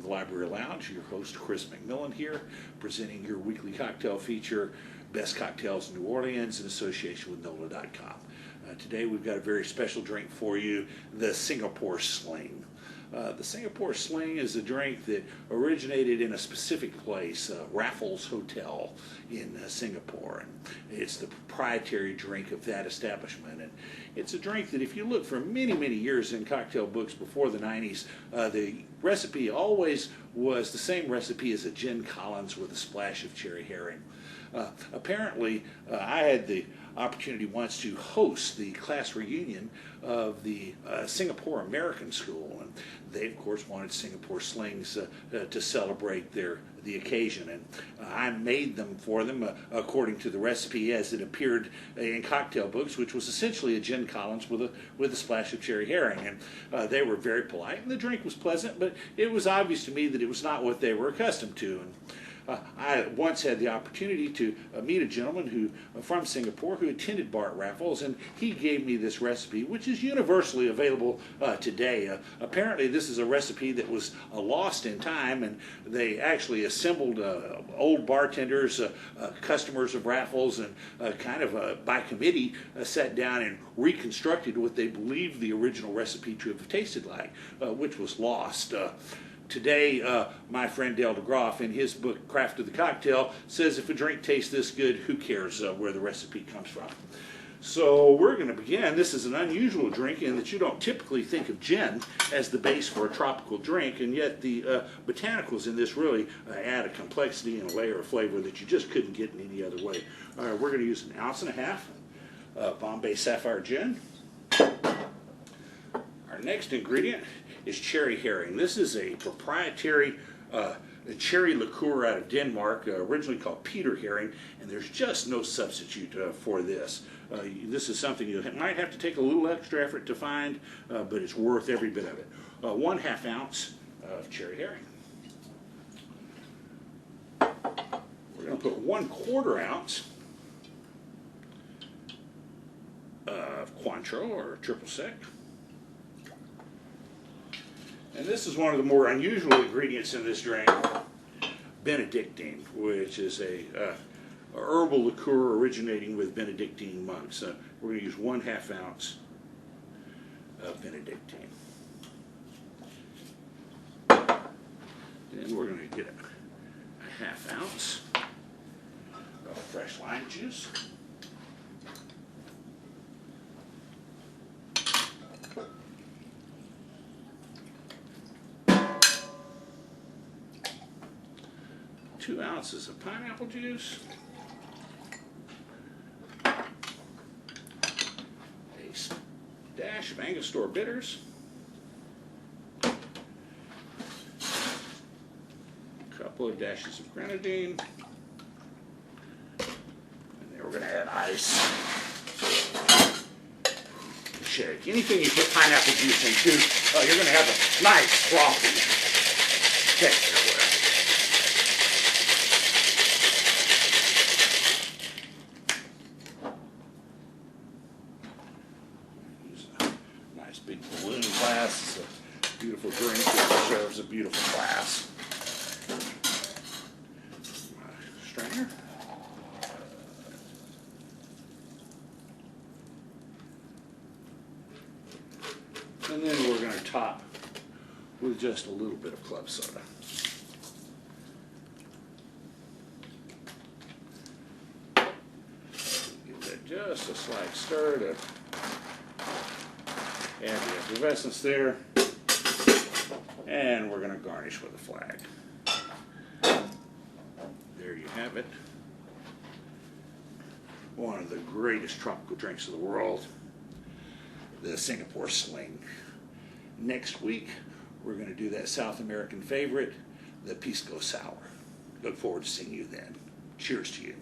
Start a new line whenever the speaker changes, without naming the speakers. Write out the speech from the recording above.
Library Lounge. Your host, Chris McMillian here, presenting your weekly cocktail feature, Best Cocktails in New Orleans, in association with NOLA.com. Today we've got a very special drink for you, the Singapore Sling. The Singapore Sling is a drink that originated in a specific place, Raffles Hotel in Singapore. And it's the proprietary drink of that establishment. And it's a drink that if you look for many, many years in cocktail books before the 90s, the recipe always was the same recipe as a gin Collins with a splash of cherry herring. Apparently, I had the opportunity once to host the class reunion of the Singapore American School, and they of course wanted Singapore Slings to celebrate the occasion, and I made them for them according to the recipe as it appeared in cocktail books, which was essentially a gin Collins with a splash of cherry herring. And they were very polite, and the drink was pleasant, but it was obvious to me that it was not what they were accustomed to. And I once had the opportunity to meet a gentleman from Singapore who attended Bar at Raffles, and he gave me this recipe, which is universally available today. Apparently this is a recipe that was lost in time, and they actually assembled old bartenders, customers of Raffles, and kind of by committee sat down and reconstructed what they believed the original recipe to have tasted like, which was lost. Today, my friend Dale DeGroff, in his book, Craft of the Cocktail, says if a drink tastes this good, who cares where the recipe comes from? So we're going to begin. This is an unusual drink in that you don't typically think of gin as the base for a tropical drink, and yet the botanicals in this really add a complexity and a layer of flavor that you just couldn't get in any other way. We're going to use 1.5 ounces of Bombay Sapphire Gin. Our next ingredient is cherry herring. This is a proprietary cherry liqueur out of Denmark, originally called Peter herring, and there's just no substitute for this. This is something you might have to take a little extra effort to find, but it's worth every bit of it. 1/2 ounce of cherry herring. We're going to put 1/4 ounce of Cointreau or triple sec. And this is one of the more unusual ingredients in this drink, Benedictine, which is a herbal liqueur originating with Benedictine monks. We're going to use 1/2 ounce of Benedictine. Then we're going to get a 1/2 ounce of fresh lime juice. Two ounces of pineapple juice, a dash of Angostura bitters, a couple of dashes of grenadine, and then we're going to add ice. Shake. Anything you put pineapple juice into, you're going to have a nice frothy texture. Big balloon glass. It's a beautiful drink that serves a beautiful glass. Strainer. And then we're going to top with just a little bit of club soda. Give that just a slight stir to add the effervescence there, and we're going to garnish with a flag. There you have it. One of the greatest tropical drinks of the world, the Singapore Sling. Next week, we're going to do that South American favorite, the Pisco Sour. Look forward to seeing you then. Cheers to you.